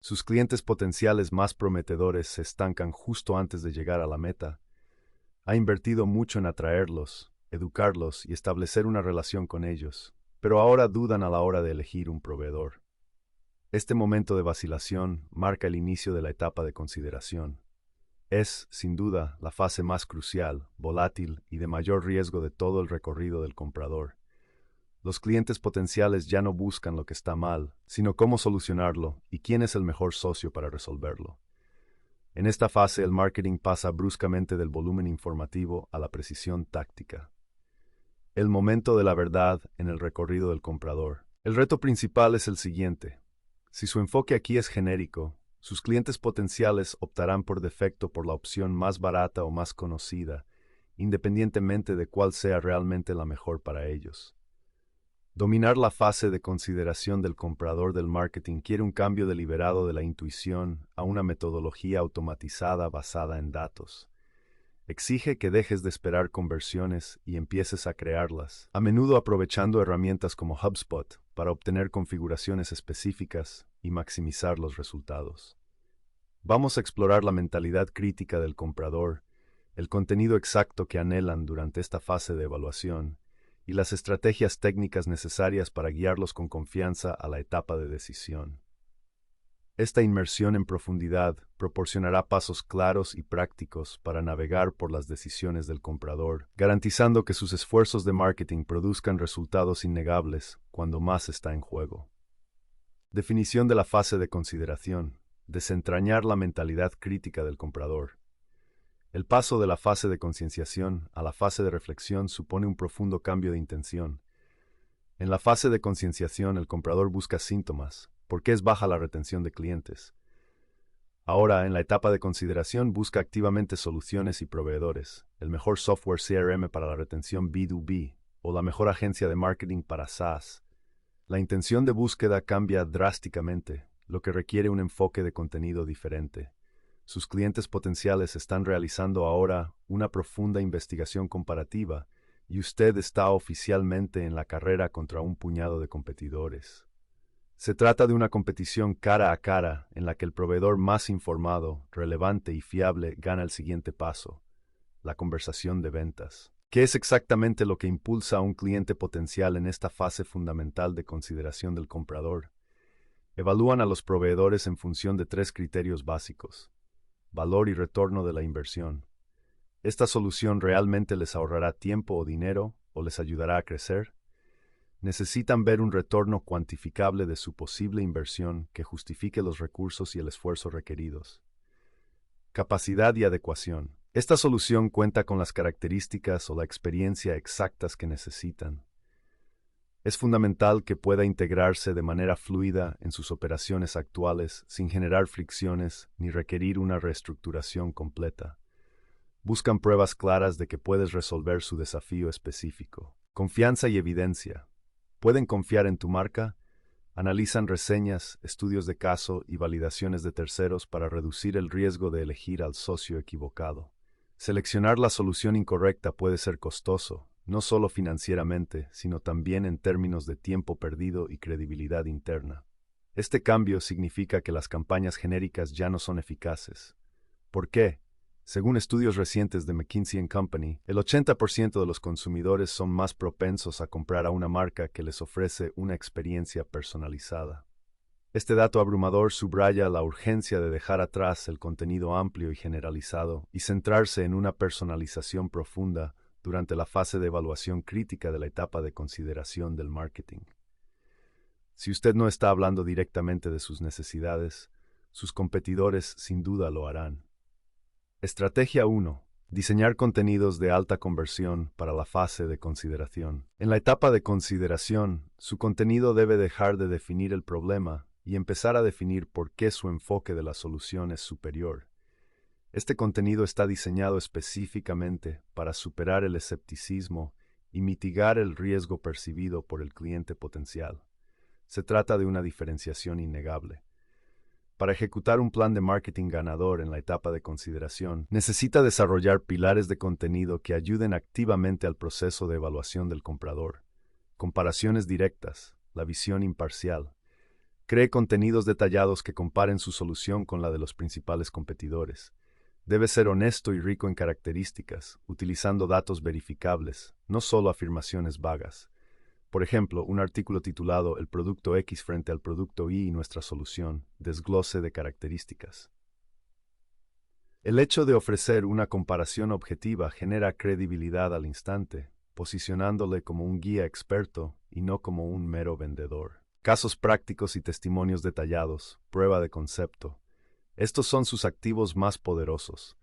Sus clientes potenciales más prometedores se estancan justo antes de llegar a la meta. Ha invertido mucho en atraerlos, educarlos y establecer una relación con ellos, pero ahora dudan a la hora de elegir un proveedor. Este momento de vacilación marca el inicio de la etapa de consideración. Es, sin duda, la fase más crucial, volátil y de mayor riesgo de todo el recorrido del comprador. Los clientes potenciales ya no buscan lo que está mal, sino cómo solucionarlo y quién es el mejor socio para resolverlo. En esta fase, el marketing pasa bruscamente del volumen informativo a la precisión táctica. El momento de la verdad en el recorrido del comprador. El reto principal es el siguiente. Si su enfoque aquí es genérico, sus clientes potenciales optarán por defecto por la opción más barata o más conocida, independientemente de cuál sea realmente la mejor para ellos. Dominar la fase de consideración del comprador del marketing quiere un cambio deliberado de la intuición a una metodología automatizada basada en datos. Exige que dejes de esperar conversiones y empieces a crearlas, a menudo aprovechando herramientas como HubSpot para obtener configuraciones específicas y maximizar los resultados. Vamos a explorar la mentalidad crítica del comprador, el contenido exacto que anhelan durante esta fase de evaluación y las estrategias técnicas necesarias para guiarlos con confianza a la etapa de decisión. Esta inmersión en profundidad proporcionará pasos claros y prácticos para navegar por las decisiones del comprador, garantizando que sus esfuerzos de marketing produzcan resultados innegables cuando más está en juego. Definición de la fase de consideración. Desentrañar la mentalidad crítica del comprador. El paso de la fase de concienciación a la fase de reflexión supone un profundo cambio de intención. En la fase de concienciación, el comprador busca síntomas. ¿Por qué es baja la retención de clientes? Ahora, en la etapa de consideración, busca activamente soluciones y proveedores, el mejor software CRM para la retención B2B o la mejor agencia de marketing para SaaS. La intención de búsqueda cambia drásticamente, lo que requiere un enfoque de contenido diferente. Sus clientes potenciales están realizando ahora una profunda investigación comparativa y usted está oficialmente en la carrera contra un puñado de competidores. Se trata de una competición cara a cara en la que el proveedor más informado, relevante y fiable gana el siguiente paso, la conversación de ventas. ¿Qué es exactamente lo que impulsa a un cliente potencial en esta fase fundamental de consideración del comprador? Evalúan a los proveedores en función de tres criterios básicos: valor y retorno de la inversión. ¿Esta solución realmente les ahorrará tiempo o dinero o les ayudará a crecer? Necesitan ver un retorno cuantificable de su posible inversión que justifique los recursos y el esfuerzo requeridos. Capacidad y adecuación. Esta solución cuenta con las características o la experiencia exactas que necesitan. Es fundamental que pueda integrarse de manera fluida en sus operaciones actuales sin generar fricciones ni requerir una reestructuración completa. Buscan pruebas claras de que puedes resolver su desafío específico. Confianza y evidencia. ¿Pueden confiar en tu marca? Analizan reseñas, estudios de caso y validaciones de terceros para reducir el riesgo de elegir al socio equivocado. Seleccionar la solución incorrecta puede ser costoso, no solo financieramente, sino también en términos de tiempo perdido y credibilidad interna. Este cambio significa que las campañas genéricas ya no son eficaces. ¿Por qué? Según estudios recientes de McKinsey & Company, el 80% de los consumidores son más propensos a comprar a una marca que les ofrece una experiencia personalizada. Este dato abrumador subraya la urgencia de dejar atrás el contenido amplio y generalizado y centrarse en una personalización profunda durante la fase de evaluación crítica de la etapa de consideración del marketing. Si usted no está hablando directamente de sus necesidades, sus competidores sin duda lo harán. Estrategia 1. Diseñar contenidos de alta conversión para la fase de consideración. En la etapa de consideración, su contenido debe dejar de definir el problema y empezar a definir por qué su enfoque de la solución es superior. Este contenido está diseñado específicamente para superar el escepticismo y mitigar el riesgo percibido por el cliente potencial. Se trata de una diferenciación innegable. Para ejecutar un plan de marketing ganador en la etapa de consideración, necesita desarrollar pilares de contenido que ayuden activamente al proceso de evaluación del comprador. Comparaciones directas, la visión imparcial. Cree contenidos detallados que comparen su solución con la de los principales competidores. Debe ser honesto y rico en características, utilizando datos verificables, no solo afirmaciones vagas. Por ejemplo, un artículo titulado El producto X frente al producto Y y nuestra solución, desglose de características. El hecho de ofrecer una comparación objetiva genera credibilidad al instante, posicionándole como un guía experto y no como un mero vendedor. Casos prácticos y testimonios detallados, prueba de concepto. Estos son sus activos más poderosos.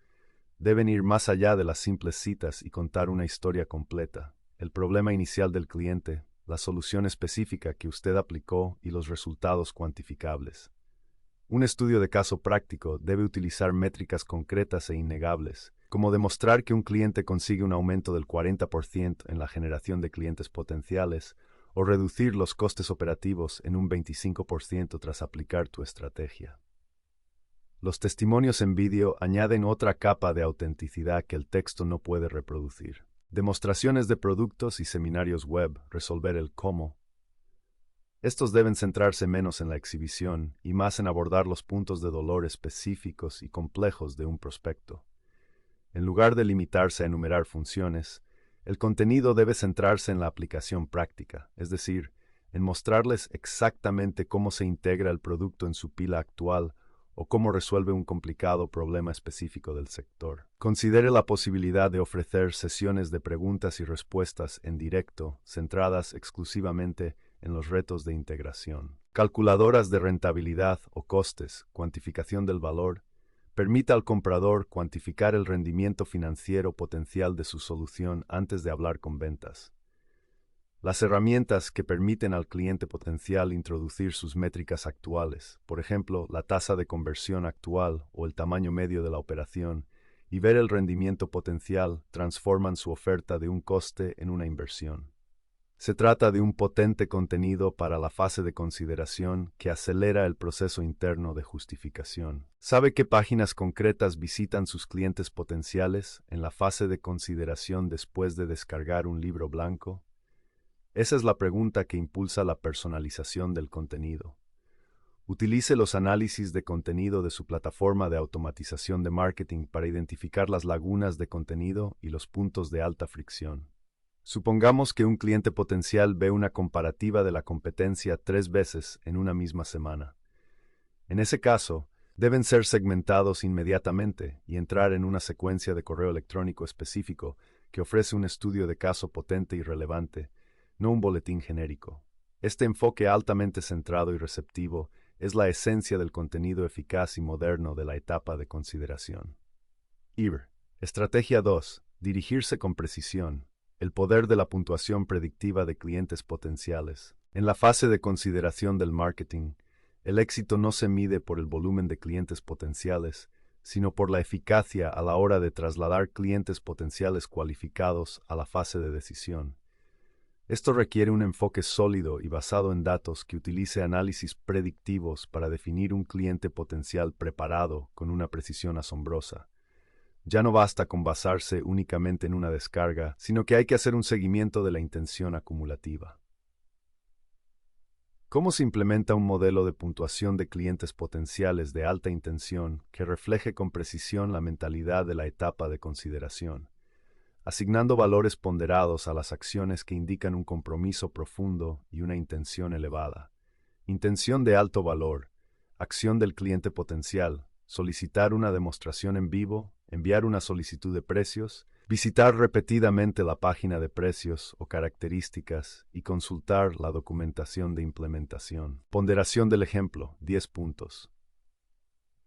Deben ir más allá de las simples citas y contar una historia completa, el problema inicial del cliente, la solución específica que usted aplicó y los resultados cuantificables. Un estudio de caso práctico debe utilizar métricas concretas e innegables, como demostrar que un cliente consigue un aumento del 40% en la generación de clientes potenciales o reducir los costes operativos en un 25% tras aplicar tu estrategia. Los testimonios en vídeo añaden otra capa de autenticidad que el texto no puede reproducir. Demostraciones de productos y seminarios web, resolver el cómo. Estos deben centrarse menos en la exhibición y más en abordar los puntos de dolor específicos y complejos de un prospecto. En lugar de limitarse a enumerar funciones, el contenido debe centrarse en la aplicación práctica, es decir, en mostrarles exactamente cómo se integra el producto en su pila actual o cómo resuelve un complicado problema específico del sector. Considere la posibilidad de ofrecer sesiones de preguntas y respuestas en directo, centradas exclusivamente en los retos de integración. Calculadoras de rentabilidad o costes, cuantificación del valor, permita al comprador cuantificar el rendimiento financiero potencial de su solución antes de hablar con ventas. Las herramientas que permiten al cliente potencial introducir sus métricas actuales, por ejemplo, la tasa de conversión actual o el tamaño medio de la operación, y ver el rendimiento potencial, transforman su oferta de un coste en una inversión. Se trata de un potente contenido para la fase de consideración que acelera el proceso interno de justificación. ¿Sabe qué páginas concretas visitan sus clientes potenciales en la fase de consideración después de descargar un libro blanco? Esa es la pregunta que impulsa la personalización del contenido. Utilice los análisis de contenido de su plataforma de automatización de marketing para identificar las lagunas de contenido y los puntos de alta fricción. Supongamos que un cliente potencial ve una comparativa de la competencia 3 veces en una misma semana. En ese caso, deben ser segmentados inmediatamente y entrar en una secuencia de correo electrónico específico que ofrece un estudio de caso potente y relevante, no un boletín genérico. Este enfoque altamente centrado y receptivo es la esencia del contenido eficaz y moderno de la etapa de consideración. Estrategia 2. Dirigirse con precisión. El poder de la puntuación predictiva de clientes potenciales. En la fase de consideración del marketing, el éxito no se mide por el volumen de clientes potenciales, sino por la eficacia a la hora de trasladar clientes potenciales cualificados a la fase de decisión. Esto requiere un enfoque sólido y basado en datos que utilice análisis predictivos para definir un cliente potencial preparado con una precisión asombrosa. Ya no basta con basarse únicamente en una descarga, sino que hay que hacer un seguimiento de la intención acumulativa. ¿Cómo se implementa un modelo de puntuación de clientes potenciales de alta intención que refleje con precisión la mentalidad de la etapa de consideración? Asignando valores ponderados a las acciones que indican un compromiso profundo y una intención elevada. Intención de alto valor, acción del cliente potencial, solicitar una demostración en vivo, enviar una solicitud de precios, visitar repetidamente la página de precios o características y consultar la documentación de implementación. Ponderación del ejemplo, 10 puntos.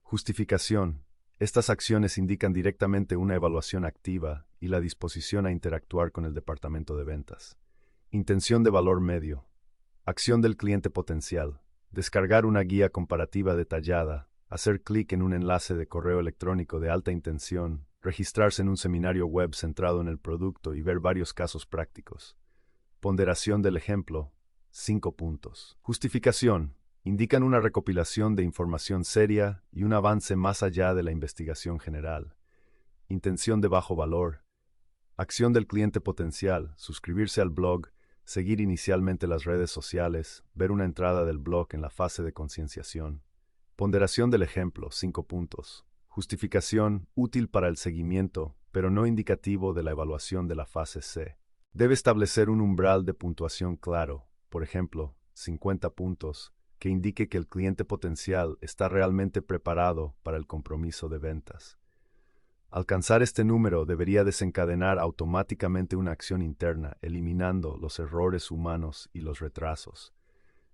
Justificación. Estas acciones indican directamente una evaluación activa y la disposición a interactuar con el departamento de ventas. Intención de valor medio. Acción del cliente potencial. Descargar una guía comparativa detallada, hacer clic en un enlace de correo electrónico de alta intención, registrarse en un seminario web centrado en el producto y ver varios casos prácticos. Ponderación del ejemplo, 5 puntos. Justificación. Indican una recopilación de información seria y un avance más allá de la investigación general. Intención de bajo valor. Acción del cliente potencial, suscribirse al blog, seguir inicialmente las redes sociales, ver una entrada del blog en la fase de concienciación. Ponderación del ejemplo, 5 puntos. Justificación, útil para el seguimiento, pero no indicativo de la evaluación de la fase C. Debe establecer un umbral de puntuación claro, por ejemplo, 50 puntos, que indique que el cliente potencial está realmente preparado para el compromiso de ventas. Alcanzar este número debería desencadenar automáticamente una acción interna, eliminando los errores humanos y los retrasos.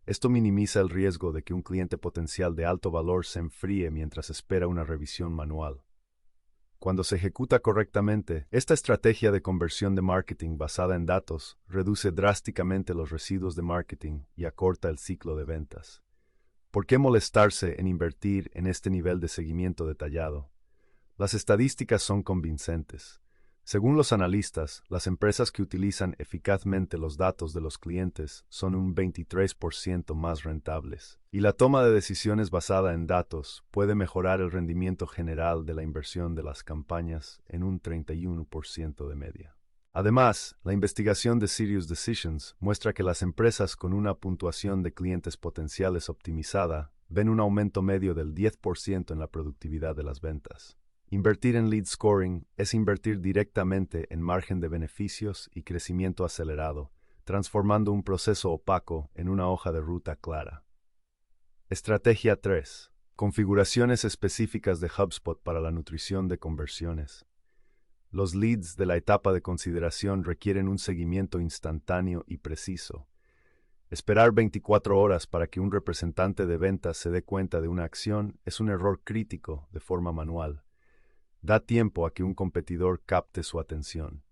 Esto minimiza el riesgo de que un cliente potencial de alto valor se enfríe mientras espera una revisión manual. Cuando se ejecuta correctamente, esta estrategia de conversión de marketing basada en datos reduce drásticamente los residuos de marketing y acorta el ciclo de ventas. ¿Por qué molestarse en invertir en este nivel de seguimiento detallado? Las estadísticas son convincentes. Según los analistas, las empresas que utilizan eficazmente los datos de los clientes son un 23% más rentables, y la toma de decisiones basada en datos puede mejorar el rendimiento general de la inversión de las campañas en un 31% de media. Además, la investigación de Sirius Decisions muestra que las empresas con una puntuación de clientes potenciales optimizada ven un aumento medio del 10% en la productividad de las ventas. Invertir en lead scoring es invertir directamente en margen de beneficios y crecimiento acelerado, transformando un proceso opaco en una hoja de ruta clara. Estrategia 3. Configuraciones específicas de HubSpot para la nutrición de conversiones. Los leads de la etapa de consideración requieren un seguimiento instantáneo y preciso. Esperar 24 horas para que un representante de ventas se dé cuenta de una acción es un error crítico de forma manual. Da tiempo a que un competidor capte su atención.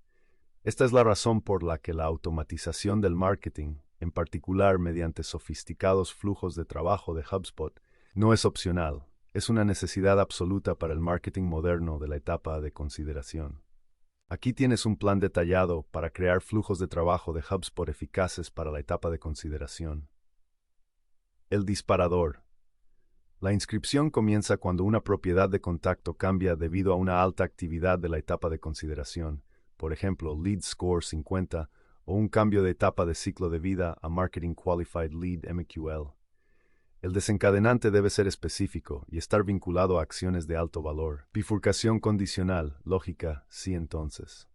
Esta es la razón por la que la automatización del marketing, en particular mediante sofisticados flujos de trabajo de HubSpot, no es opcional, es una necesidad absoluta para el marketing moderno de la etapa de consideración. Aquí tienes un plan detallado para crear flujos de trabajo de HubSpot eficaces para la etapa de consideración. El disparador. La inscripción comienza cuando una propiedad de contacto cambia debido a una alta actividad de la etapa de consideración, por ejemplo, Lead Score 50, o un cambio de etapa de ciclo de vida a Marketing Qualified Lead MQL. El desencadenante debe ser específico y estar vinculado a acciones de alto valor. Bifurcación condicional, lógica, sí entonces.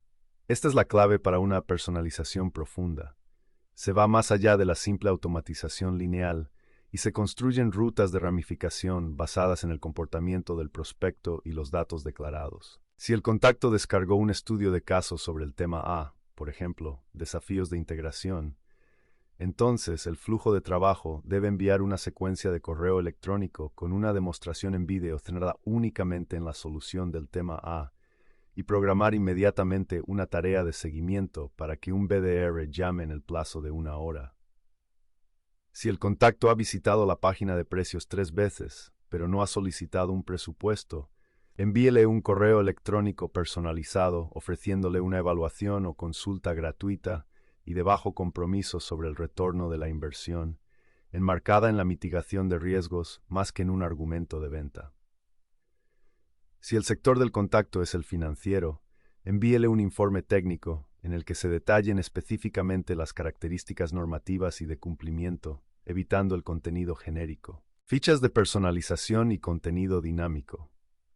Esta es la clave para una personalización profunda. Se va más allá de la simple automatización lineal y se construyen rutas de ramificación basadas en el comportamiento del prospecto y los datos declarados. Si el contacto descargó un estudio de casos sobre el tema A, por ejemplo, desafíos de integración, entonces el flujo de trabajo debe enviar una secuencia de correo electrónico con una demostración en vídeo centrada únicamente en la solución del tema A y programar inmediatamente una tarea de seguimiento para que un BDR llame en el plazo de 1 hora. Si el contacto ha visitado la página de precios 3 veces, pero no ha solicitado un presupuesto, envíele un correo electrónico personalizado ofreciéndole una evaluación o consulta gratuita y de bajo compromiso sobre el retorno de la inversión, enmarcada en la mitigación de riesgos más que en un argumento de venta. Si el sector del contacto es el financiero, envíele un informe técnico en el que se detallen específicamente las características normativas y de cumplimiento, evitando el contenido genérico. Fichas de personalización y contenido dinámico.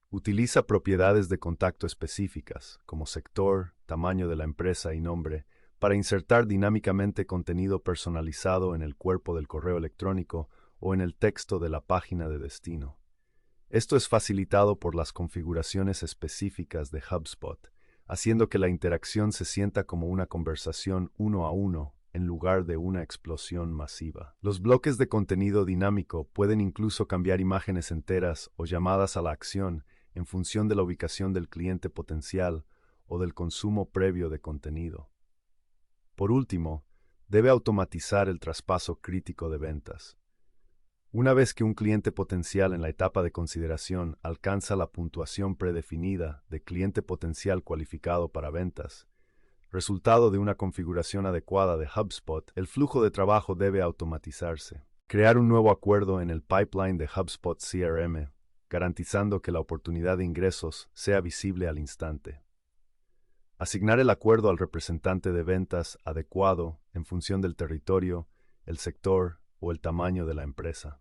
Utiliza propiedades de contacto específicas, como sector, tamaño de la empresa y nombre, para insertar dinámicamente contenido personalizado en el cuerpo del correo electrónico o en el texto de la página de destino. Esto es facilitado por las configuraciones específicas de HubSpot, haciendo que la interacción se sienta como una conversación uno a uno en lugar de una explosión masiva. Los bloques de contenido dinámico pueden incluso cambiar imágenes enteras o llamadas a la acción en función de la ubicación del cliente potencial o del consumo previo de contenido. Por último, debe automatizar el traspaso crítico de ventas. Una vez que un cliente potencial en la etapa de consideración alcanza la puntuación predefinida de cliente potencial cualificado para ventas, resultado de una configuración adecuada de HubSpot, el flujo de trabajo debe automatizarse. Crear un nuevo acuerdo en el pipeline de HubSpot CRM, garantizando que la oportunidad de ingresos sea visible al instante. Asignar el acuerdo al representante de ventas adecuado en función del territorio, el sector o el tamaño de la empresa.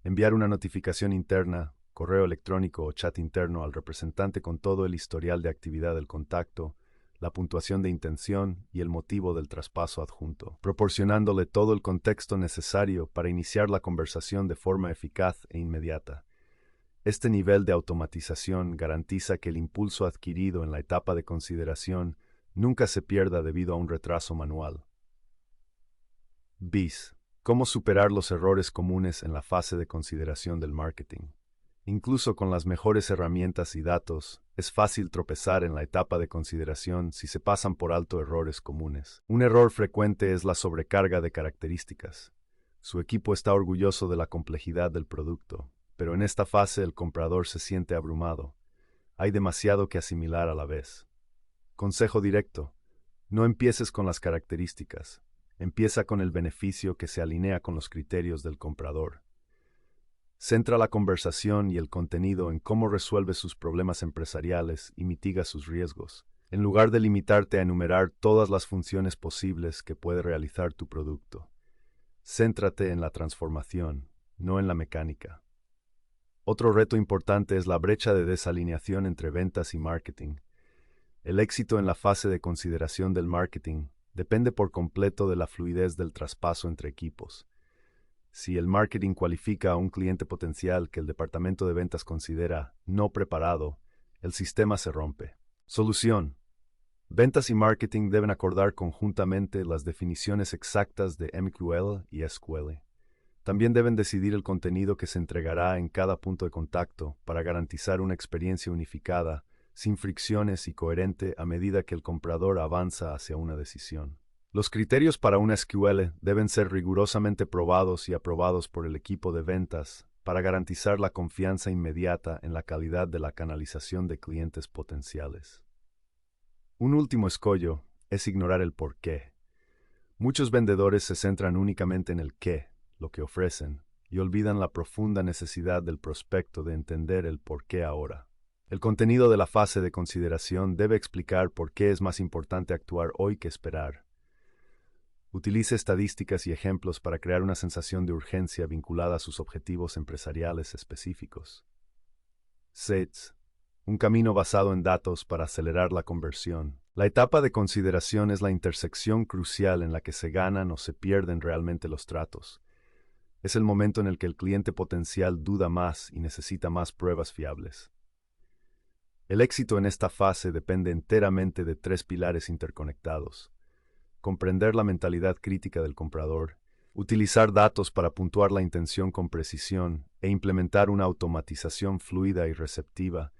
Enviar una notificación interna, correo electrónico o chat interno al representante con todo el historial de actividad del contacto, la puntuación de intención y el motivo del traspaso adjunto, proporcionándole todo el contexto necesario para iniciar la conversación de forma eficaz e inmediata. Este nivel de automatización garantiza que el impulso adquirido en la etapa de consideración nunca se pierda debido a un retraso manual. Bis. ¿Cómo superar los errores comunes en la fase de consideración del marketing? Incluso con las mejores herramientas y datos, es fácil tropezar en la etapa de consideración si se pasan por alto errores comunes. Un error frecuente es la sobrecarga de características. Su equipo está orgulloso de la complejidad del producto, pero en esta fase el comprador se siente abrumado. Hay demasiado que asimilar a la vez. Consejo directo: no empieces con las características. Empieza con el beneficio que se alinea con los criterios del comprador. Centra la conversación y el contenido en cómo resuelve sus problemas empresariales y mitiga sus riesgos, en lugar de limitarte a enumerar todas las funciones posibles que puede realizar tu producto. Céntrate en la transformación, no en la mecánica. Otro reto importante es la brecha de desalineación entre ventas y marketing. El éxito en la fase de consideración del marketing depende por completo de la fluidez del traspaso entre equipos. Si el marketing cualifica a un cliente potencial que el departamento de ventas considera no preparado, el sistema se rompe. Solución: ventas y marketing deben acordar conjuntamente las definiciones exactas de MQL y SQL. También deben decidir el contenido que se entregará en cada punto de contacto para garantizar una experiencia unificada, sin fricciones y coherente a medida que el comprador avanza hacia una decisión. Los criterios para una SQL deben ser rigurosamente probados y aprobados por el equipo de ventas para garantizar la confianza inmediata en la calidad de la canalización de clientes potenciales. Un último escollo es ignorar el por qué. Muchos vendedores se centran únicamente en el qué, lo que ofrecen, y olvidan la profunda necesidad del prospecto de entender el por qué ahora. El contenido de la fase de consideración debe explicar por qué es más importante actuar hoy que esperar. Utilice estadísticas y ejemplos para crear una sensación de urgencia vinculada a sus objetivos empresariales específicos. SATES. Un camino basado en datos para acelerar la conversión. La etapa de consideración es la intersección crucial en la que se ganan o se pierden realmente los tratos. Es el momento en el que el cliente potencial duda más y necesita más pruebas fiables. El éxito en esta fase depende enteramente de tres pilares interconectados: comprender la mentalidad crítica del comprador, utilizar datos para puntuar la intención con precisión e implementar una automatización fluida y receptiva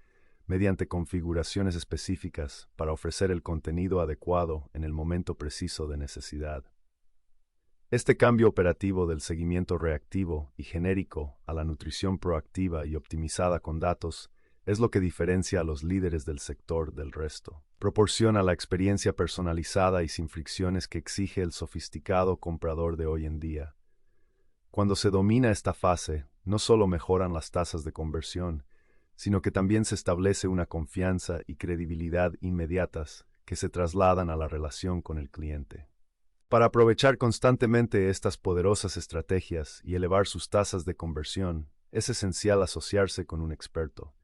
mediante configuraciones específicas para ofrecer el contenido adecuado en el momento preciso de necesidad. Este cambio operativo del seguimiento reactivo y genérico a la nutrición proactiva y optimizada con datos es lo que diferencia a los líderes del sector del resto. Proporciona la experiencia personalizada y sin fricciones que exige el sofisticado comprador de hoy en día. Cuando se domina esta fase, no solo mejoran las tasas de conversión, sino que también se establece una confianza y credibilidad inmediatas que se trasladan a la relación con el cliente. Para aprovechar constantemente estas poderosas estrategias y elevar sus tasas de conversión, es esencial asociarse con un experto.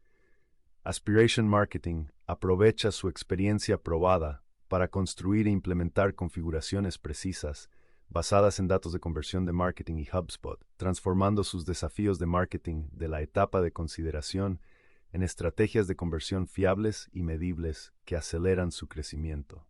Aspiration Marketing aprovecha su experiencia probada para construir e implementar configuraciones precisas basadas en datos de conversión de marketing y HubSpot, transformando sus desafíos de marketing de la etapa de consideración en estrategias de conversión fiables y medibles que aceleran su crecimiento.